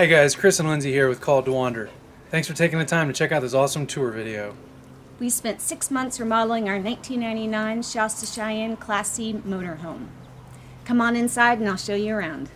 Hey guys, Chris and Lindsay here with Called to Wander. Thanks for taking the time to check out this awesome tour video. We spent 6 months remodeling our 1999 Shasta Cheyenne Class C motorhome. Come on inside and I'll show you around.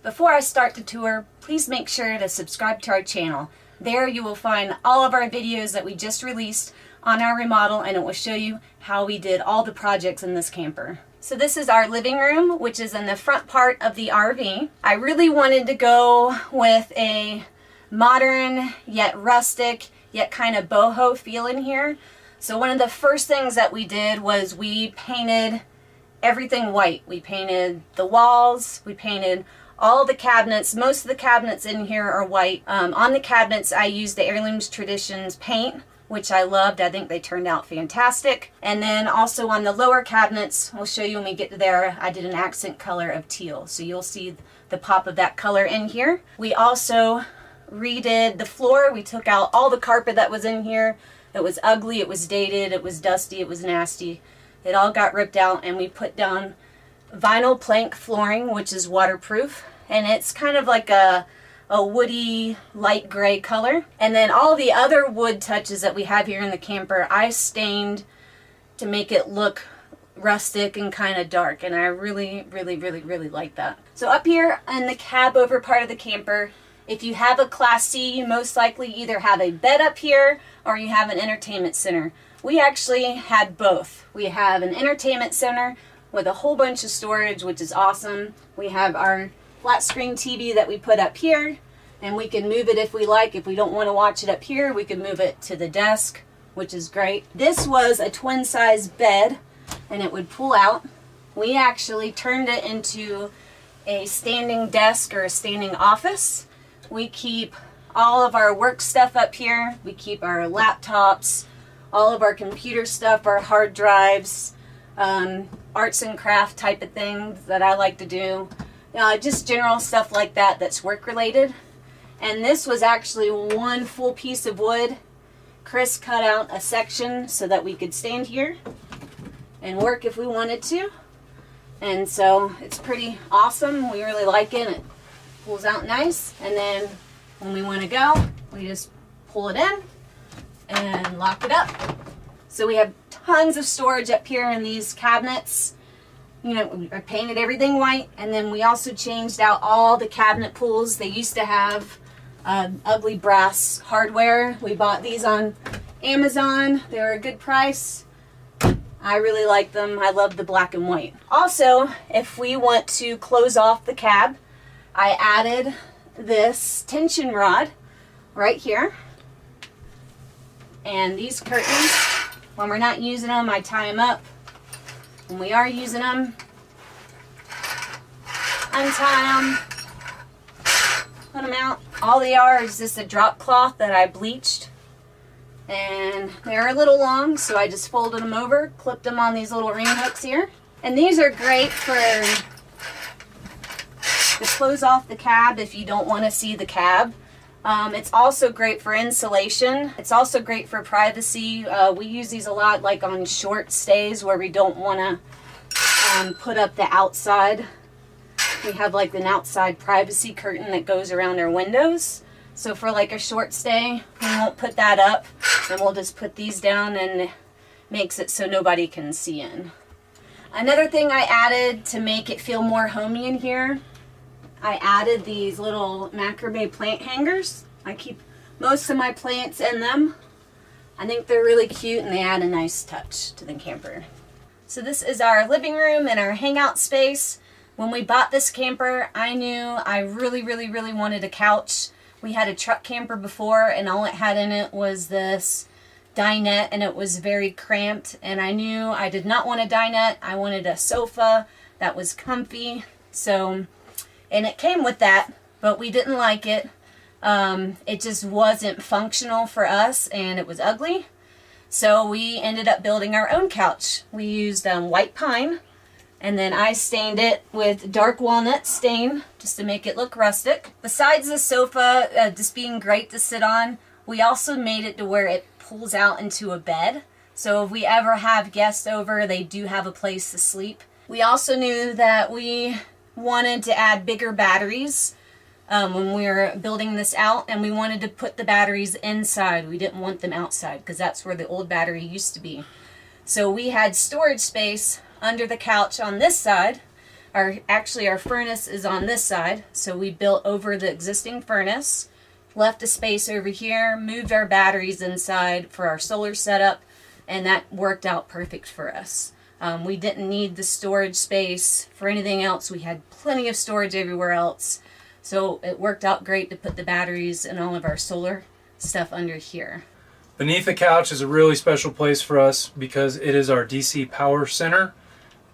Before I start the tour, please make sure to subscribe to our channel. There you will find all of our videos that we just released on our remodel, and it will show you how we did all the projects in this camper. So this is our living room, which is in the front part of the RV. I really wanted to go with a modern, yet rustic, yet kind of boho feel in here. So one of the first things that we did was we painted everything white. We painted the walls, we painted all the cabinets. Most of the cabinets in here are white. On the cabinets I used the Heirlooms Traditions paint, which I loved. I think they turned out fantastic. And then also on the lower cabinets, I'll show you when we get to there, I did an accent color of teal. So you'll see the pop of that color in here. We also redid the floor. We took out all the carpet that was in here. It was ugly, it was dated, it was dusty, it was nasty. It all got ripped out, and we put down vinyl plank flooring, which is waterproof. And it's kind of like a woody light gray color. And then all the other wood touches that we have here in the camper, I stained to make it look rustic and kind of dark, and I really like that. So up here in the cab over part of the camper, if you have a Class C, you most likely either have a bed up here or you have an entertainment center. We actually had both. We have an entertainment center with a whole bunch of storage, which is awesome. We have our flat screen TV that we put up here, and we can move it if we like. If we don't want to watch it up here, we can move it to the desk, which is great. This was a twin size bed, and it would pull out. We actually turned it into a standing desk or a standing office. We keep all of our work stuff up here. We keep our laptops, all of our computer stuff, our hard drives, arts and craft type of things that I like to do. Just general stuff like that that's work related. And this was actually one full piece of wood. Chris cut out a section so that we could stand here and work if we wanted to. And so it's pretty awesome. We really like it. It pulls out nice. And then when we want to go, we just pull it in and lock it up. So we have tons of storage up here in these cabinets. You know, I painted everything white, and then we also changed out all the cabinet pulls. They used to have ugly brass hardware. We bought these on Amazon. They were a good price. I really like them. I love the black and white. Also, if we want to close off the cab, I added this tension rod right here. And these curtains, when we're not using them, I tie them up. When we are using them, untie them, put them out. All they are is just a drop cloth that I bleached. And they're a little long, so I just folded them over, clipped them on these little ring hooks here. And these are great for to close off the cab if you don't want to see the cab. It's also great for insulation. It's also great for privacy. We use these a lot like on short stays where we don't want to put up the outside. We have like an outside privacy curtain that goes around our windows. So for like a short stay, we won't put that up, and we'll just put these down, and it makes it so nobody can see in. Another thing I added to make it feel more homey in here, I added these little macrame plant hangers. I keep most of my plants in them. I think they're really cute, and they add a nice touch to the camper. So this is our living room and our hangout space. When we bought this camper, I knew I really wanted a couch. We had a truck camper before, and all it had in it was this dinette, and it was very cramped, and I knew I did not want a dinette. I wanted a sofa that was comfy. So, and it came with that, but we didn't like it. It just wasn't functional for us, and it was ugly. So we ended up building our own couch. We used white pine, and then I stained it with dark walnut stain just to make it look rustic. Besides the sofa just being great to sit on, we also made it to where it pulls out into a bed. So if we ever have guests over, they do have a place to sleep. We also knew that we wanted to add bigger batteries when we were building this out, and we wanted to put the batteries inside. We didn't want them outside because that's where the old battery used to be. So we had storage space under the couch on this side. Actually our furnace is on this side, so we built over the existing furnace, left a space over here, moved our batteries inside for our solar setup, and that worked out perfect for us. We didn't need the storage space for anything else. We had plenty of storage everywhere else. So it worked out great to put the batteries and all of our solar stuff under here. Beneath the couch is a really special place for us because it is our DC power center.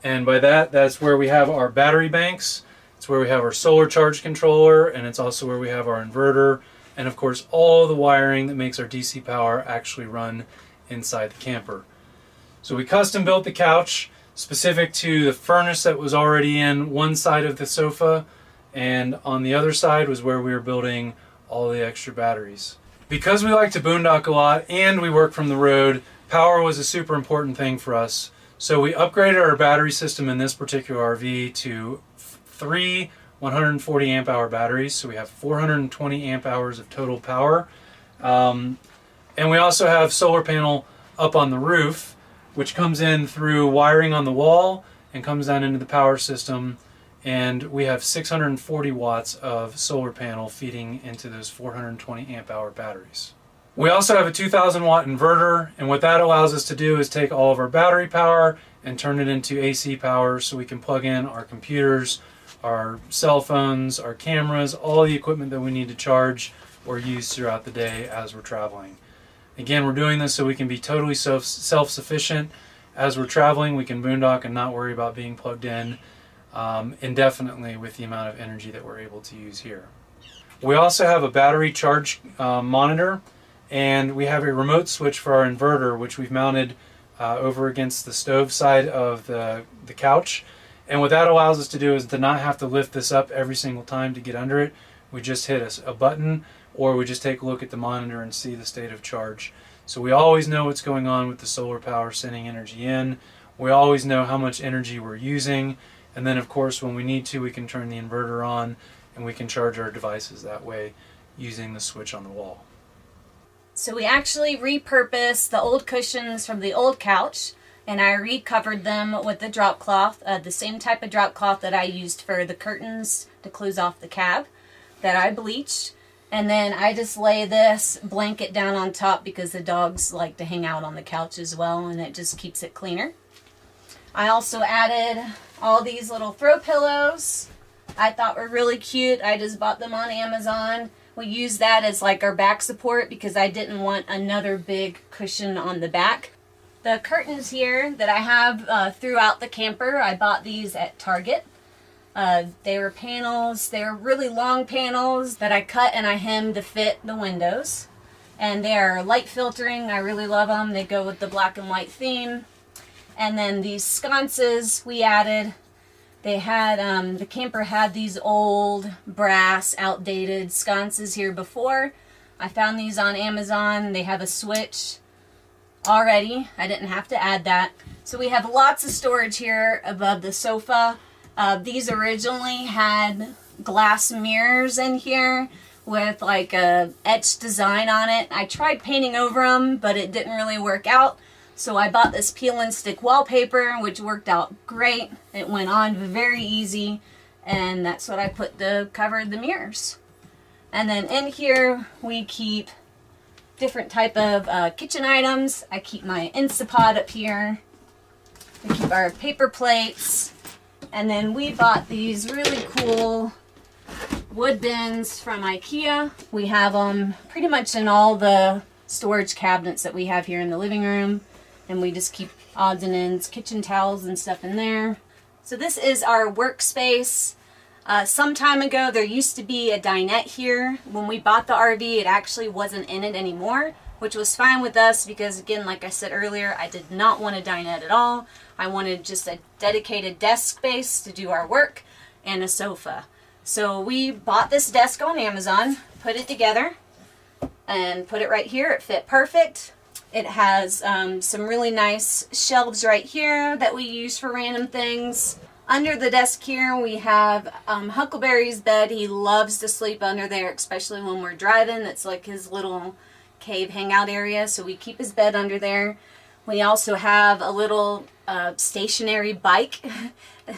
And by that, that's where we have our battery banks. It's where we have our solar charge controller, and it's also where we have our inverter. And of course, all the wiring that makes our DC power actually run inside the camper. So we custom built the couch specific to the furnace that was already in one side of the sofa, and on the other side was where we were building all the extra batteries. Because we like to boondock a lot and we work from the road, power was a super important thing for us. So we upgraded our battery system in this particular RV to 3 140 amp hour batteries. So we have 420 amp hours of total power. And we also have solar panel up on the roof, which comes in through wiring on the wall and comes down into the power system. And we have 640 watts of solar panel feeding into those 420 amp hour batteries. We also have a 2000 watt inverter, and what that allows us to do is take all of our battery power and turn it into AC power so we can plug in our computers, our cell phones, our cameras, all the equipment that we need to charge or use throughout the day as we're traveling. Again, we're doing this so we can be totally self-sufficient. As we're traveling, we can boondock and not worry about being plugged in indefinitely with the amount of energy that we're able to use here. We also have a battery charge monitor, and we have a remote switch for our inverter, which we've mounted over against the stove side of the couch. And what that allows us to do is to not have to lift this up every single time to get under it. We just hit a button, or we just take a look at the monitor and see the state of charge. So we always know what's going on with the solar power sending energy in. We always know how much energy we're using. And then of course when we need to, we can turn the inverter on and we can charge our devices that way using the switch on the wall. So we actually repurposed the old cushions from the old couch, and I recovered them with the drop cloth, the same type of drop cloth that I used for the curtains to close off the cab that I bleached. And then I just lay this blanket down on top because the dogs like to hang out on the couch as well, and it just keeps it cleaner. I also added all these little throw pillows I thought were really cute. I just bought them on Amazon. We use that as like our back support because I didn't want another big cushion on the back. The curtains here that I have throughout the camper, I bought these at Target. They were panels, they were really long panels that I cut and I hemmed to fit the windows. And they are light filtering, I really love them. They go with the black and white theme. And then these sconces we added. They had, the camper had these old brass outdated sconces here before. I found these on Amazon. They have a switch already. I didn't have to add that. So we have lots of storage here above the sofa. These originally had glass mirrors in here with like a etched design on it. I tried painting over them, but it didn't really work out. So I bought this peel and stick wallpaper, which worked out great. It went on very easy, and that's what I put to cover the mirrors. And then in here we keep different type of kitchen items. I keep my Instapot up here. We keep our paper plates. And then we bought these really cool wood bins from IKEA. We have them pretty much in all the storage cabinets that we have here in the living room. And we just keep odds and ends, kitchen towels and stuff in there. So this is our workspace. Some time ago there used to be a dinette here. When we bought the RV, it actually wasn't in it anymore, which was fine with us because, again, like I said earlier, I did not want a dinette at all. I wanted just a dedicated desk space to do our work and a sofa. So we bought this desk on Amazon, put it together, and put it right here. It fit perfect. It has some really nice shelves right here that we use for random things. Under the desk here we have Huckleberry's bed. He loves to sleep under there, especially when we're driving. It's like his little cave hangout area, so we keep his bed under there. We also have a little stationary bike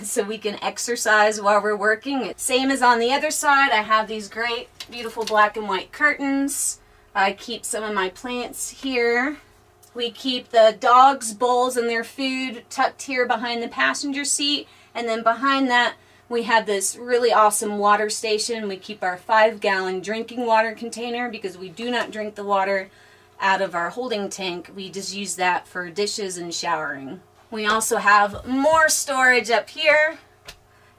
so we can exercise while we're working. Same as on the other side, I have these great beautiful black and white curtains. I keep some of my plants here. We keep the dogs' bowls and their food tucked here behind the passenger seat. And then behind that, we have this really awesome water station. We keep our 5-gallon drinking water container because we do not drink the water out of our holding tank. We just use that for dishes and showering. We also have more storage up here.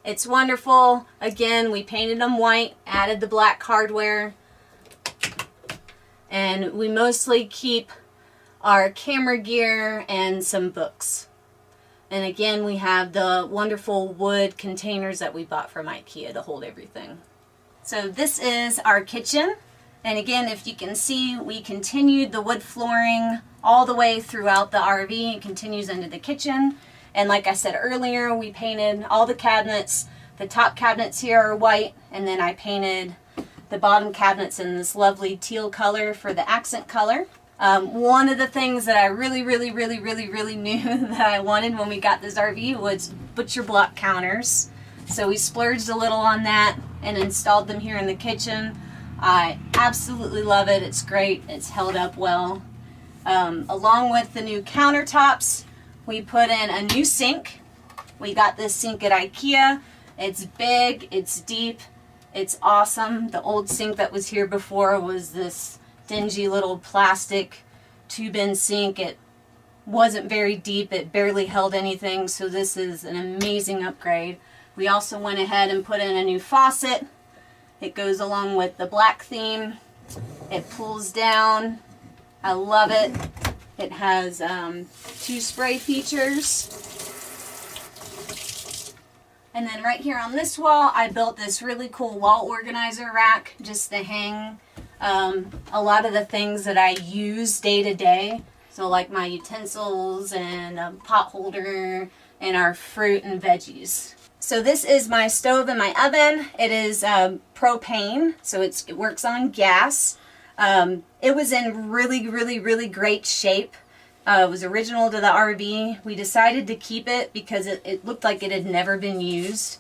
It's wonderful. Again, we painted them white, added the black hardware. And we mostly keep our camera gear and some books. And again, we have the wonderful wood containers that we bought from IKEA to hold everything. So this is our kitchen. And again, if you can see, we continued the wood flooring all the way throughout the RV. It continues into the kitchen. And like I said earlier, we painted all the cabinets. The top cabinets here are white, and then I painted the bottom cabinets in this lovely teal color for the accent color. One of the things that I really knew that I wanted when we got this RV was butcher block counters. So we splurged a little on that and installed them here in the kitchen. I absolutely love it. It's great. It's held up well. Along with the new countertops, we put in a new sink. We got this sink at IKEA. It's big, it's deep, it's awesome. The old sink that was here before was this dingy little plastic tube-in sink. It wasn't very deep. It barely held anything, so this is an amazing upgrade. We also went ahead and put in a new faucet. It goes along with the black theme. It pulls down. I love it. It has 2 spray features. And then right here on this wall, I built this really cool wall organizer rack just to hang a lot of the things that I use day to day. So like my utensils and a pot holder and our fruit and veggies. So this is my stove and my oven. It is propane, so it works on gas. It was in really great shape. It was original to the RV. We decided to keep it because it looked like it had never been used.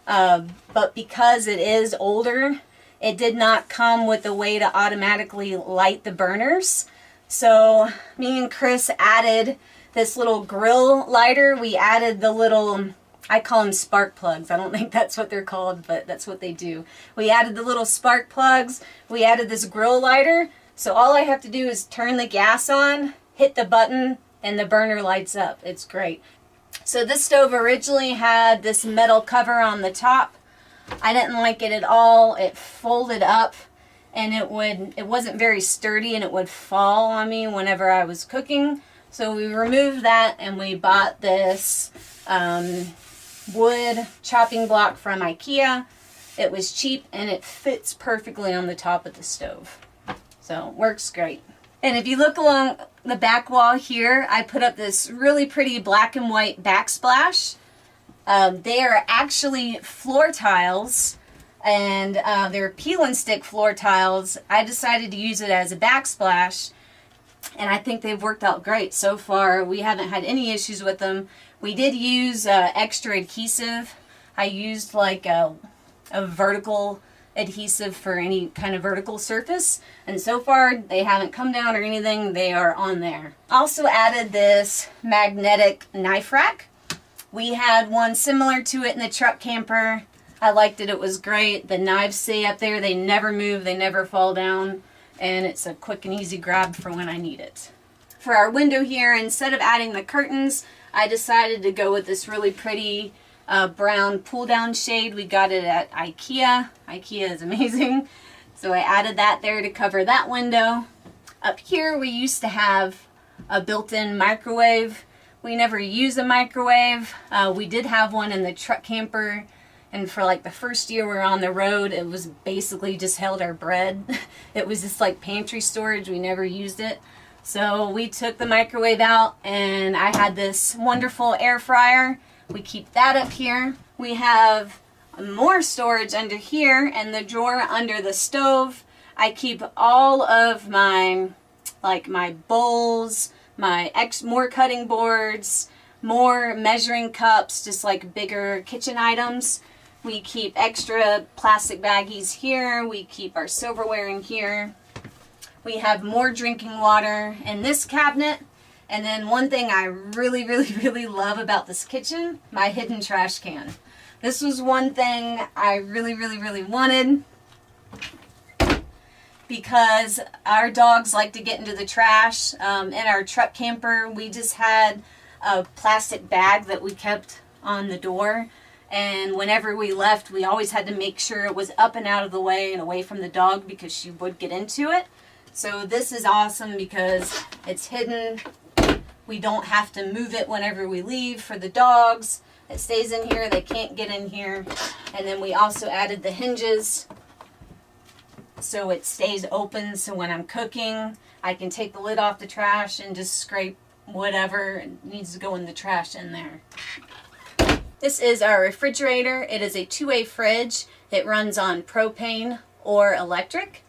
But because it is older, it did not come with a way to automatically light the burners. So me and Chris added this little grill lighter. We added the little, I call them spark plugs. I don't think that's what they're called, but that's what they do. We added the little spark plugs. We added this grill lighter. So all I have to do is turn the gas on, hit the button, and the burner lights up. It's great. So this stove originally had this metal cover on the top. I didn't like it at all. It folded up and it wasn't very sturdy and it would fall on me whenever I was cooking. So we removed that and we bought this wood chopping block from IKEA. It was cheap and it fits perfectly on the top of the stove. So it works great. And if you look along the back wall here, I put up this really pretty black and white backsplash. They are actually floor tiles, and they're peel and stick floor tiles. I decided to use it as a backsplash, and I think they've worked out great so far. We haven't had any issues with them. We did use extra adhesive. I used like a vertical adhesive for any kind of vertical surface, and so far they haven't come down or anything. They are on there. Also added this magnetic knife rack. We had one similar to it in the truck camper. I liked it. It was great. The knives stay up there. They never move. They never fall down. And it's a quick and easy grab for when I need it. For our window here, instead of adding the curtains, I decided to go with this really pretty brown pull-down shade. We got it at IKEA. IKEA is amazing. So I added that there to cover that window. Up here, we used to have a built-in microwave. We never use a microwave. We did have one in the truck camper, and for like the first year we were on the road, it was basically just held our bread. It was just like pantry storage. We never used it. So we took the microwave out, and I had this wonderful air fryer. We keep that up here. We have more storage under here, and the drawer under the stove. I keep all of my, like my bowls, more cutting boards, more measuring cups, just like bigger kitchen items. We keep extra plastic baggies here. We keep our silverware in here. We have more drinking water in this cabinet. And then one thing I really, really, really love about this kitchen, my hidden trash can. This was one thing I really, really, really wanted because our dogs like to get into the trash. In our truck camper, we just had a plastic bag that we kept on the door. And whenever we left, we always had to make sure it was up and out of the way and away from the dog because she would get into it. So this is awesome because it's hidden. We don't have to move it whenever we leave for the dogs. It stays in here. They can't get in here. And then we also added the hinges so it stays open. So when I'm cooking, I can take the lid off the trash and just scrape whatever needs to go in the trash in there. This is our refrigerator. It is a two-way fridge. It runs on propane or electric.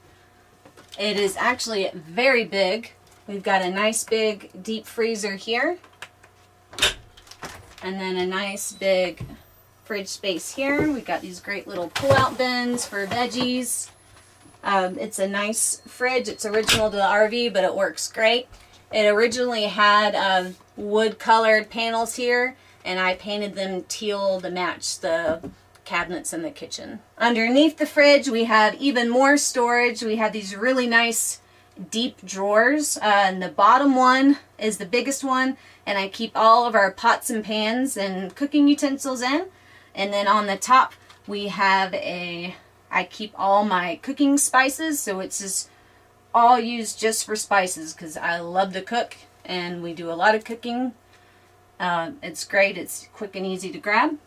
It is actually very big. We've got a nice big deep freezer here. And then a nice big fridge space here. We've got these great little pull-out bins for veggies. It's a nice fridge. It's original to the RV, but it works great. It originally had wood-colored panels here, and I painted them teal to match the cabinets in the kitchen. Underneath the fridge, we have even more storage. We have these really nice deep drawers. And the bottom one is the biggest one, and I keep all of our pots and pans and cooking utensils in. And then on the top, we have I keep all my cooking spices, so it's just all used just for spices because I love to cook and we do a lot of cooking. It's great. It's quick and easy to grab.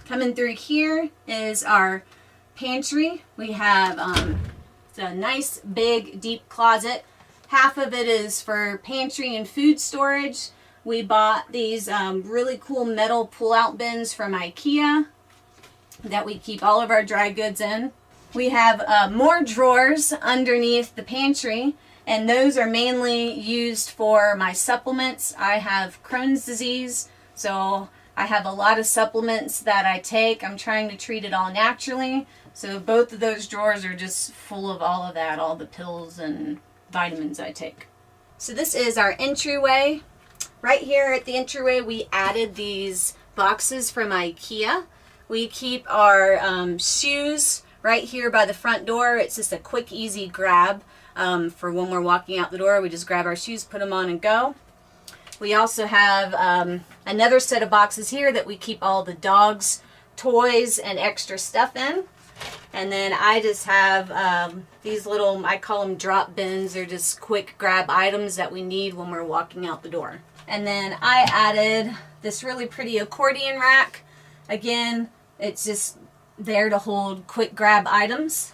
Coming through here is our pantry. We have a nice big deep closet. Half of it is for pantry and food storage. We bought these really cool metal pull-out bins from IKEA that we keep all of our dry goods in. We have more drawers underneath the pantry, and those are mainly used for my supplements. I have Crohn's disease, so I have a lot of supplements that I take. I'm trying to treat it all naturally, so both of those drawers are just full of all of that, all the pills and vitamins I take. So this is our entryway. Right here at the entryway, we added these boxes from IKEA. We keep our shoes right here by the front door. It's just a quick, easy grab for when we're walking out the door. We just grab our shoes, put them on, and go. We also have another set of boxes here that we keep all the dogs' toys and extra stuff in. And then I just have these little, I call them drop bins. They're just quick grab items that we need when we're walking out the door. And then I added this really pretty accordion rack. Again, it's just there to hold quick grab items.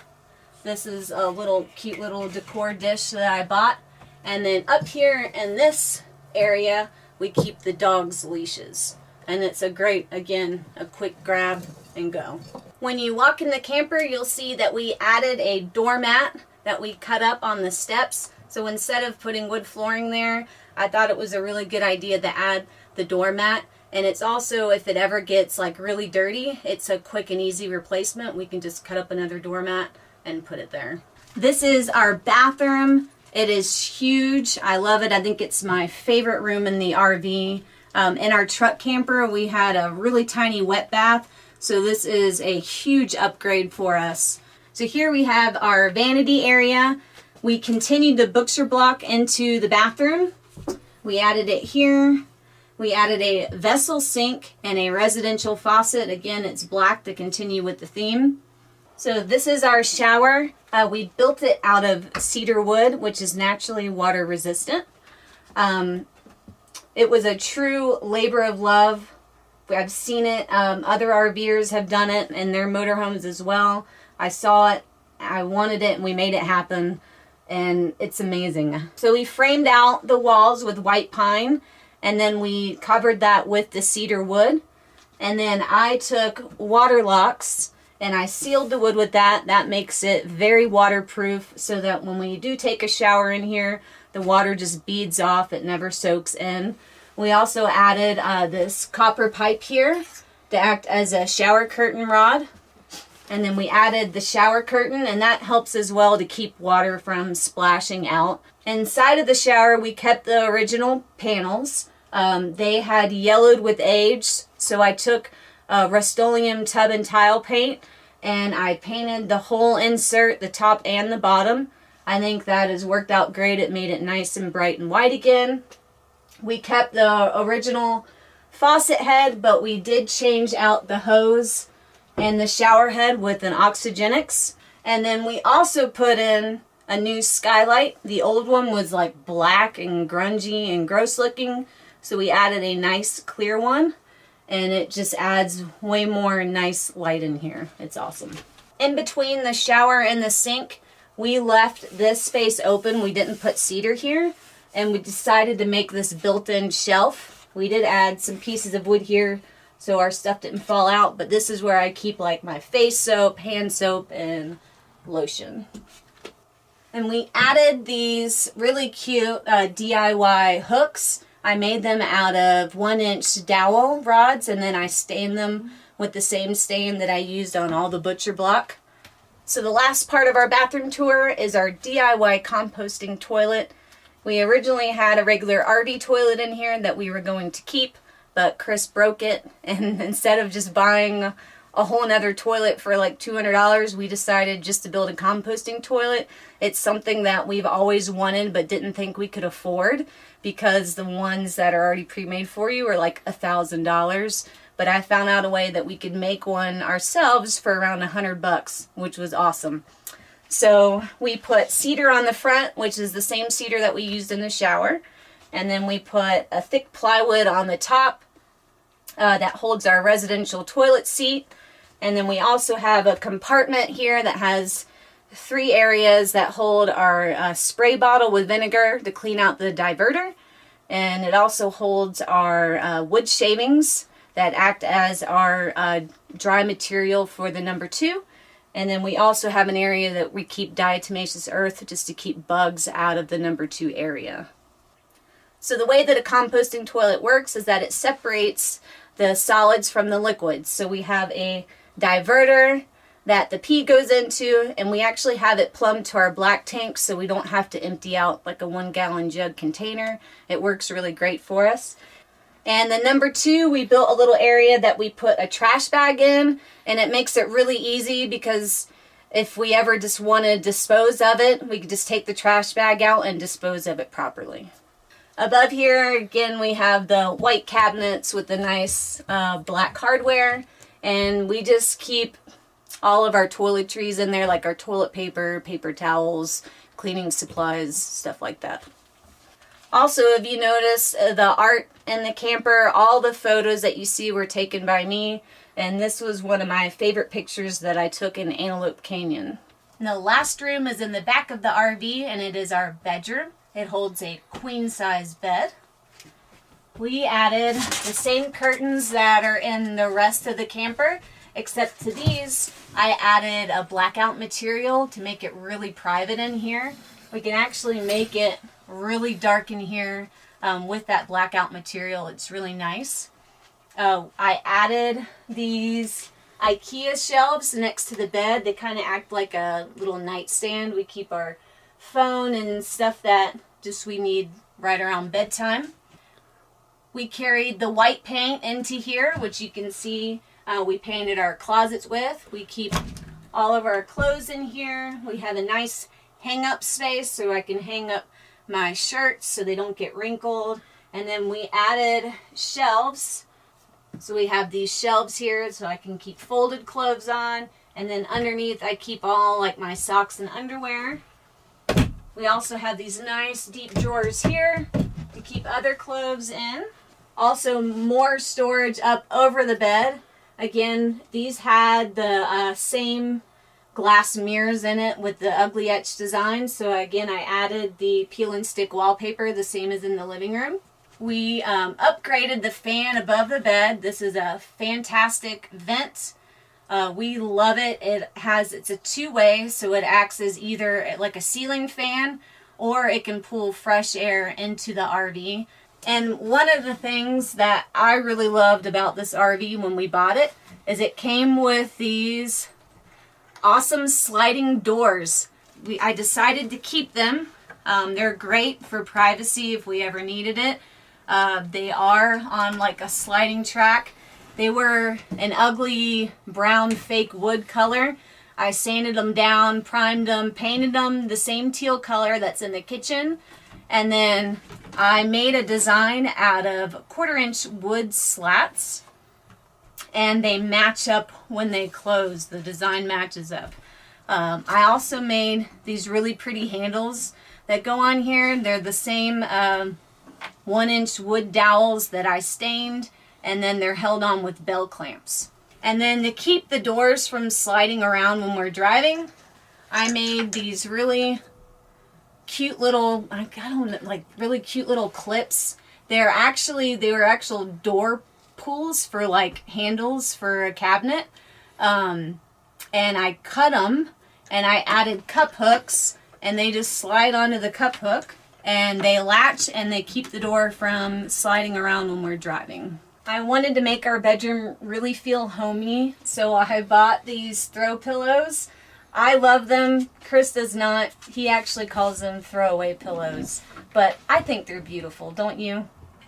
This is a little cute little decor dish that I bought. And then up here in this area, we keep the dogs' leashes. And it's a great, again, a quick grab and go. When you walk in the camper, you'll see that we added a doormat that we cut up on the steps. So instead of putting wood flooring there, I thought it was a really good idea to add the doormat. And it's also, if it ever gets like really dirty, it's a quick and easy replacement. We can just cut up another doormat and put it there. This is our bathroom. It is huge. I love it. I think it's my favorite room in the RV. In our truck camper, we had a really tiny wet bath. So this is a huge upgrade for us. So here we have our vanity area. We continued the bookshelf block into the bathroom. We added it here. We added a vessel sink and a residential faucet. Again, it's black to continue with the theme. So this is our shower. We built it out of cedar wood, which is naturally water resistant. It was a true labor of love. I've seen it. Other RVers have done it in their motorhomes as well. I saw it. I wanted it, and we made it happen. And it's amazing. So we framed out the walls with white pine. and then we covered that with the cedar wood. And then I took water locks and I sealed the wood with that. That makes it very waterproof so that when we do take a shower in here, the water just beads off. It never soaks in. We also added this copper pipe here to act as a shower curtain rod. And then we added the shower curtain, and that helps as well to keep water from splashing out. Inside of the shower, we kept the original panels. They had yellowed with age, so I took Rust-Oleum tub and tile paint, and I painted the whole insert, the top and the bottom. I think that has worked out great. It made it nice and bright and white again. We kept the original faucet head, but we did change out the hose and the shower head with an oxygenics. And then we also put in a new skylight. The old one was like black and grungy and gross looking, so we added a nice clear one, and it just adds way more nice light in here. It's awesome. In between the shower and the sink, we left this space open. We didn't put cedar here, and we decided to make this built-in shelf. We did add some pieces of wood here so our stuff didn't fall out, but this is where I keep like my face soap, hand soap, and lotion. And we added these really cute DIY hooks. I made them out of 1-inch dowel rods, and then I stained them with the same stain that I used on all the butcher block. So the last part of our bathroom tour is our DIY composting toilet. We originally had a regular RV toilet in here that we were going to keep, but Chris broke it, and instead of just buying a whole nother toilet for like $200, we decided just to build a composting toilet. It's something that we've always wanted but didn't think we could afford, because the ones that are already pre-made for you are like $1,000. But I found out a way that we could make one ourselves for around $100, which was awesome. So we put cedar on the front, which is the same cedar that we used in the shower. And then we put a thick plywood on the top that holds our residential toilet seat. And then we also have a compartment here that has 3 areas that hold our spray bottle with vinegar to clean out the diverter. And it also holds our wood shavings that act as our dry material for the number 2. And then we also have an area that we keep diatomaceous earth just to keep bugs out of the number 2 area. So the way that a composting toilet works is that it separates the solids from the liquids. So we have a diverter that the pee goes into, and we actually have it plumbed to our black tank so we don't have to empty out like a 1-gallon jug container. It works really great for us. And the number 2, we built a little area that we put a trash bag in, and it makes it really easy because if we ever just want to dispose of it, we can just take the trash bag out and dispose of it properly. Above here, again, we have the white cabinets with the nice black hardware, and we just keep all of our toiletries in there, like our toilet paper, paper towels, cleaning supplies, stuff like that. Also, if you notice the art in the camper, all the photos that you see were taken by me, and this was one of my favorite pictures that I took in Antelope Canyon. And the last room is in the back of the RV, and it is our bedroom. It holds a queen-size bed. We added the same curtains that are in the rest of the camper, except to these, I added a blackout material to make it really private in here. We can actually make it really dark in here with that blackout material. It's really nice. I added these IKEA shelves next to the bed. They kind of act like a little nightstand. We keep our phone and stuff that just we need right around bedtime. We carried the white paint into here, which you can see we painted our closets with. We keep all of our clothes in here. We have a nice hang up space so I can hang up my shirts so they don't get wrinkled. And then we added shelves. So we have these shelves here so I can keep folded clothes on. And then underneath I keep all like my socks and underwear. We also have these nice deep drawers here to keep other clothes in. Also more storage up over the bed. Again, these had the same glass mirrors in it with the ugly etched design. So again, I added the peel and stick wallpaper, the same as in the living room. We upgraded the fan above the bed. This is a fantastic vent. We love it. It's a two-way, so it acts as either like a ceiling fan or it can pull fresh air into the RV. And one of the things that I really loved about this RV when we bought it is it came with these awesome sliding doors. I decided to keep them. They're great for privacy if we ever needed it. They are on like a sliding track. They were an ugly brown fake wood color. I sanded them down, primed them, painted them the same teal color that's in the kitchen. And then I made a design out of 1/4-inch wood slats. And they match up when they close. The design matches up. I also made these really pretty handles that go on here. They're the same 1-inch wood dowels that I stained, and then they're held on with bell clamps. And then to keep the doors from sliding around when we're driving, I made these really cute little, really cute little clips. They were actual door pulls for like handles for a cabinet. And I cut them and I added cup hooks, and they just slide onto the cup hook and they latch and they keep the door from sliding around when we're driving. I wanted to make our bedroom really feel homey, so I bought these throw pillows. I love them. Chris does not. He actually calls them throwaway pillows, but I think they're beautiful, don't you?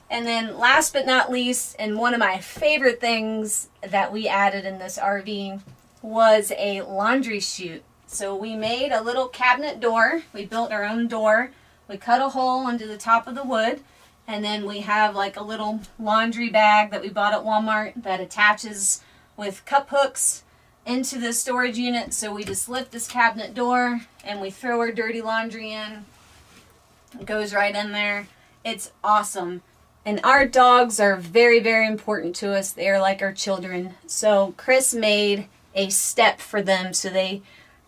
And then last but not least, and one of my favorite things that we added in this RV was a laundry chute. So we made a little cabinet door. We built our own door. We cut a hole into the top of the wood, and then we have like a little laundry bag that we bought at Walmart that attaches with cup hooks into the storage unit. So we just lift this cabinet door and we throw our dirty laundry in. It goes right in there. It's awesome. And our dogs are very, very important to us. They are like our children. So Chris made a step for them so they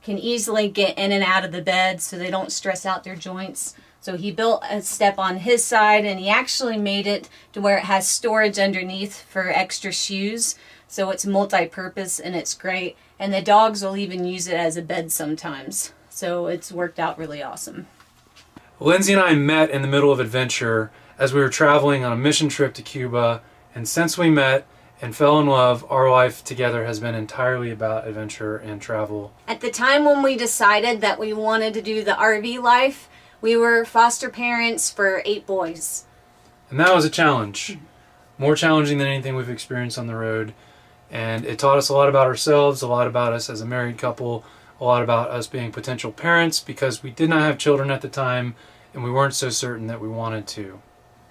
can easily get in and out of the bed so they don't stress out their joints. So he built a step on his side, and he actually made it to where it has storage underneath for extra shoes. So it's multi-purpose and it's great. And the dogs will even use it as a bed sometimes. So it's worked out really awesome. Lindsay and I met in the middle of adventure as we were traveling on a mission trip to Cuba, and since we met and fell in love, our life together has been entirely about adventure and travel. At the time when we decided that we wanted to do the RV life, we were foster parents for 8 boys. And that was a challenge. More challenging than anything we've experienced on the road. And it taught us a lot about ourselves, a lot about us as a married couple, a lot about us being potential parents, because we did not have children at the time and we weren't so certain that we wanted to.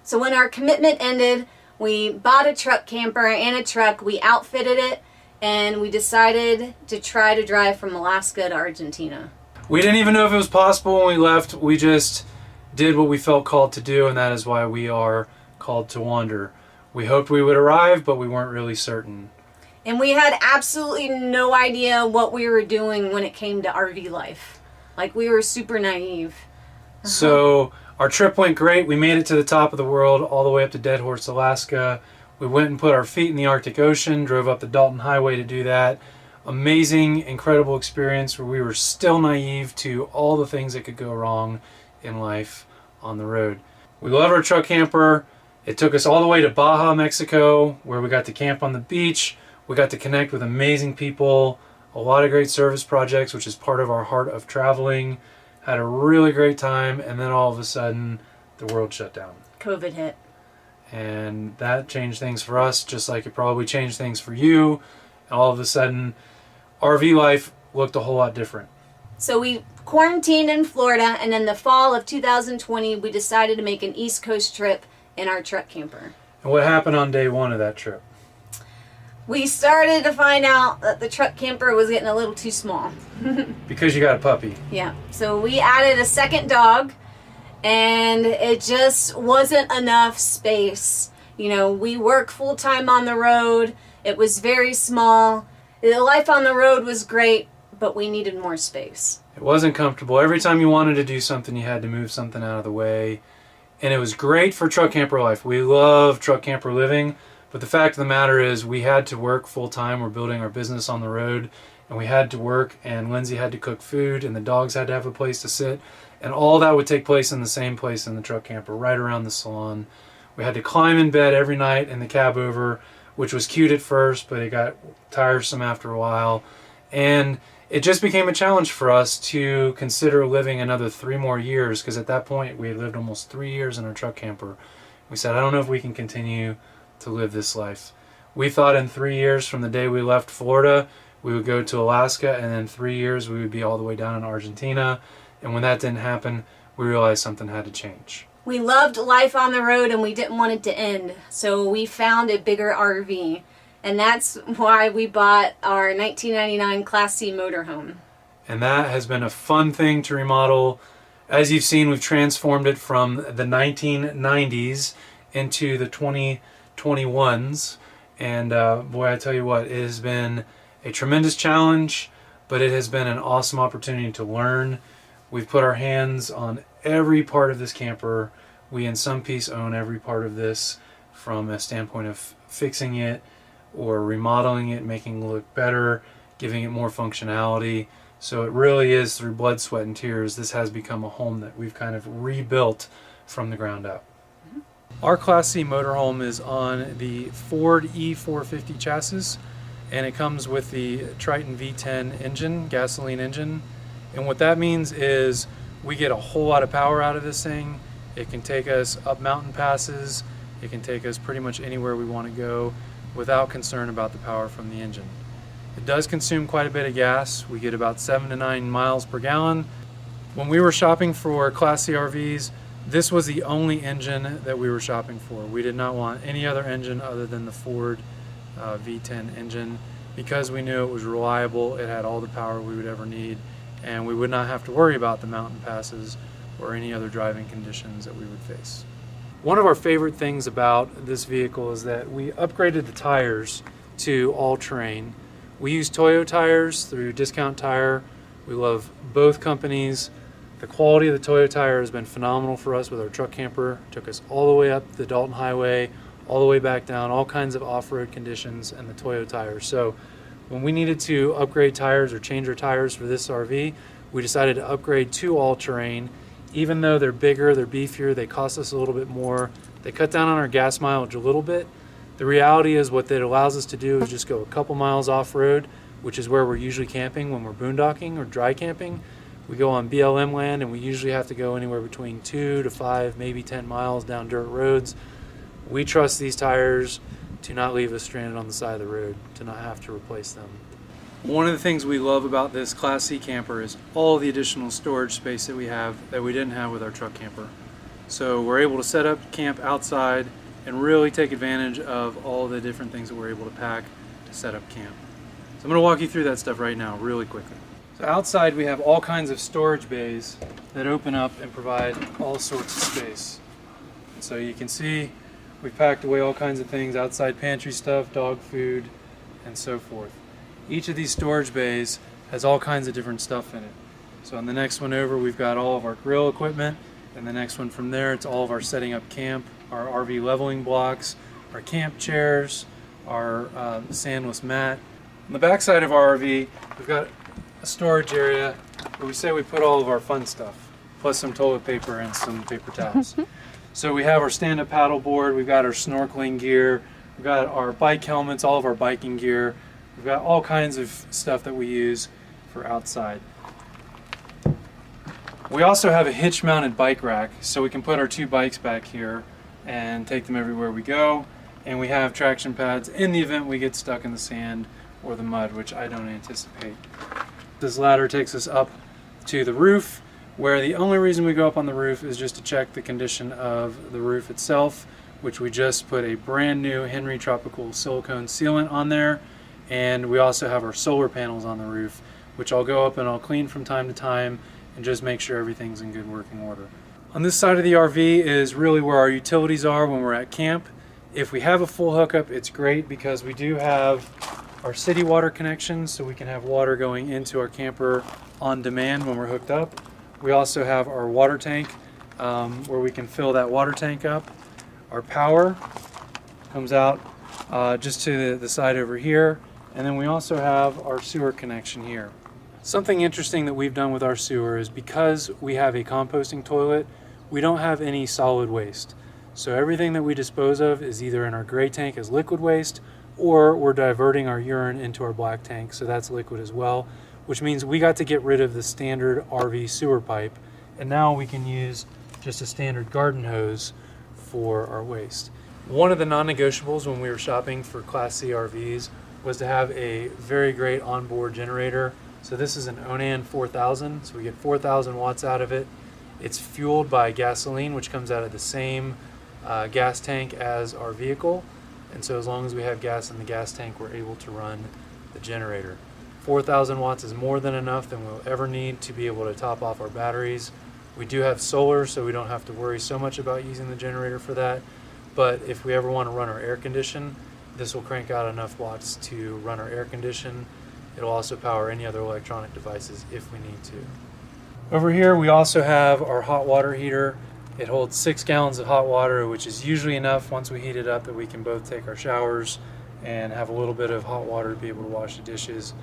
So when our commitment ended, we bought a truck camper and a truck, we outfitted it, and we decided to try to drive from Alaska to Argentina. We didn't even know if it was possible when we left. We just did what we felt called to do, and that is why we are called to wander. We hoped we would arrive, but we weren't really certain. And we had absolutely no idea what we were doing when it came to RV life. Like, we were super naive. So our trip went great. We made it to the top of the world, all the way up to Dead Horse, Alaska. We went and put our feet in the Arctic Ocean, drove up the Dalton Highway to do that. Amazing, incredible experience where we were still naive to all the things that could go wrong in life on the road. We love our truck camper. It took us all the way to Baja, Mexico, where we got to camp on the beach. We got to connect with amazing people, a lot of great service projects, which is part of our heart of traveling. Had a really great time, and then all of a sudden, the world shut down. COVID hit. And that changed things for us, just like it probably changed things for you. And all of a sudden, RV life looked a whole lot different. So we quarantined in Florida, and in the fall of 2020, we decided to make an East Coast trip in our truck camper. And what happened on day 1 of that trip? We started to find out that the truck camper was getting a little too small. Because you got a puppy. Yeah. So we added a second dog, and it just wasn't enough space. You know, we work full-time on the road. It was very small. The life on the road was great, but we needed more space. It wasn't comfortable. Every time you wanted to do something, you had to move something out of the way. And it was great for truck camper life. We love truck camper living, but the fact of the matter is we had to work full time. We're building our business on the road, and we had to work, and Lindsay had to cook food, and the dogs had to have a place to sit, and all that would take place in the same place in the truck camper, right around the salon. We had to climb in bed every night in the cab over, which was cute at first, but it got tiresome after a while. And it just became a challenge for us to consider living another 3 more years, because at that point we had lived almost 3 years in our truck camper. We said, I don't know if we can continue to live this life. We thought in 3 years from the day we left Florida, we would go to Alaska, and in 3 years we would be all the way down in Argentina. And when that didn't happen, we realized something had to change. We loved life on the road and we didn't want it to end, so we found a bigger RV. And that's why we bought our 1999 Class C motorhome. And that has been a fun thing to remodel. As you've seen, we've transformed it from the 1990s into the 2021s. And boy, I tell you what, it has been a tremendous challenge, but it has been an awesome opportunity to learn. We've put our hands on every part of this camper. We in some piece own every part of this, from a standpoint of fixing it or remodeling it, making it look better, giving it more functionality. So it really is, through blood, sweat, and tears, this has become a home that we've kind of rebuilt from the ground up. Our Class C motorhome is on the Ford E450 chassis, and it comes with the Triton V10 engine, gasoline engine. And what that means is we get a whole lot of power out of this thing. It can take us up mountain passes. It can take us pretty much anywhere we want to go without concern about the power from the engine. It does consume quite a bit of gas. We get about 7 to 9 miles per gallon. When we were shopping for Class C RVs, this was the only engine that we were shopping for. We did not want any other engine other than the Ford V10 engine, because we knew it was reliable, it had all the power we would ever need, and we would not have to worry about the mountain passes or any other driving conditions that we would face. One of our favorite things about this vehicle is that we upgraded the tires to all-terrain. We use Toyo tires through Discount Tire. We love both companies. The quality of the Toyo tire has been phenomenal for us with our truck camper. It took us all the way up the Dalton Highway, all the way back down, all kinds of off-road conditions, and the Toyo tires. So when we needed to upgrade tires or change our tires for this RV, we decided to upgrade to all-terrain. Even though they're bigger, they're beefier, they cost us a little bit more. They cut down on our gas mileage a little bit. The reality is what that allows us to do is just go a couple miles off-road, which is where we're usually camping when we're boondocking or dry camping. We go on BLM land, and we usually have to go anywhere between 2 to 5, maybe 10 miles down dirt roads. We trust these tires to not leave us stranded on the side of the road, to not have to replace them. One of the things we love about this Class C camper is all the additional storage space that we have that we didn't have with our truck camper. So we're able to set up camp outside and really take advantage of all the different things that we're able to pack to set up camp. So I'm going to walk you through that stuff right now really quickly. So outside we have all kinds of storage bays that open up and provide all sorts of space. And so you can see we've packed away all kinds of things, outside pantry stuff, dog food, and so forth. Each of these storage bays has all kinds of different stuff in it. So on the next one over, we've got all of our grill equipment, and the next one from there, it's all of our setting up camp, our RV leveling blocks, our camp chairs, our sandless mat. On the back side of our RV, we've got a storage area where we say we put all of our fun stuff, plus some toilet paper and some paper towels. So we have our stand-up paddle board, we've got our snorkeling gear, we've got our bike helmets, all of our biking gear. We've got all kinds of stuff that we use for outside. We also have a hitch-mounted bike rack, so we can put our 2 bikes back here and take them everywhere we go. And we have traction pads in the event we get stuck in the sand or the mud, which I don't anticipate. This ladder takes us up to the roof, where the only reason we go up on the roof is just to check the condition of the roof itself, which we just put a brand new Henry Tropical silicone sealant on there. And we also have our solar panels on the roof, which I'll go up and I'll clean from time to time and just make sure everything's in good working order. On this side of the RV is really where our utilities are when we're at camp. If we have a full hookup, it's great because we do have our city water connections, so we can have water going into our camper on demand when we're hooked up. We also have our water tank where we can fill that water tank up. Our power comes out just to the side over here, and then we also have our sewer connection here. Something interesting that we've done with our sewer is because we have a composting toilet, we don't have any solid waste. So everything that we dispose of is either in our gray tank as liquid waste, or we're diverting our urine into our black tank, so that's liquid as well, which means we got to get rid of the standard RV sewer pipe, and now we can use just a standard garden hose for our waste. One of the non-negotiables when we were shopping for Class C RVs was to have a very great onboard generator. So this is an Onan 4000, so we get 4,000 watts out of it. It's fueled by gasoline, which comes out of the same gas tank as our vehicle. And so as long as we have gas in the gas tank, we're able to run the generator. 4,000 watts is more than enough than we'll ever need to be able to top off our batteries. We do have solar, so we don't have to worry so much about using the generator for that. But if we ever want to run our air condition, this will crank out enough watts to run our air condition. It'll also power any other electronic devices if we need to. Over here we also have our hot water heater. It holds 6 gallons of hot water, which is usually enough once we heat it up that we can both take our showers and have a little bit of hot water to be able to wash the dishes.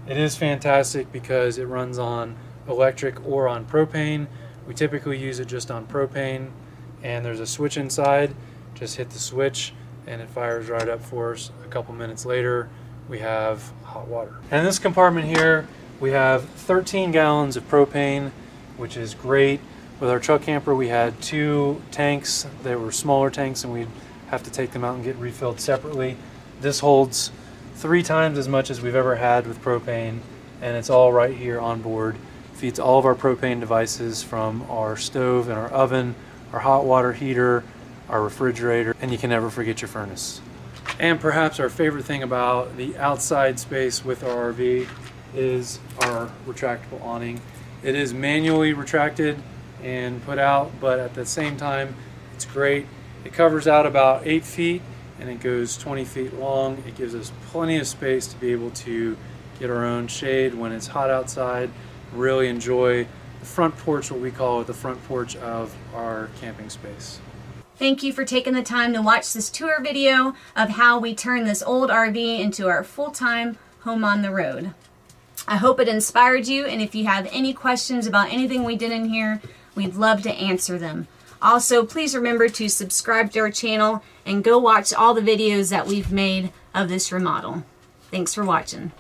It is fantastic because it runs on electric or on propane. We typically use it just on propane, and there's a switch inside. Just hit the switch and it fires right up for us. A couple minutes later we have hot water. And in this compartment here we have 13 gallons of propane, which is great. With our truck camper we had 2 tanks. They were smaller tanks and we'd have to take them out and get refilled separately. This holds 3 times as much as we've ever had with propane, and it's all right here on board. Feeds all of our propane devices from our stove and our oven, our hot water heater, our refrigerator, and you can never forget your furnace. And perhaps our favorite thing about the outside space with our RV is our retractable awning. It is manually retracted and put out, but at the same time it's great. It covers out about 8 feet and it goes 20 feet long. It gives us plenty of space to be able to get our own shade when it's hot outside. Really enjoy the front porch, what we call it, the front porch of our camping space. Thank you for taking the time to watch this tour video of how we turn this old RV into our full-time home on the road. I hope it inspired you, and if you have any questions about anything we did in here, we'd love to answer them. Also, please remember to subscribe to our channel and go watch all the videos that we've made of this remodel. Thanks for watching.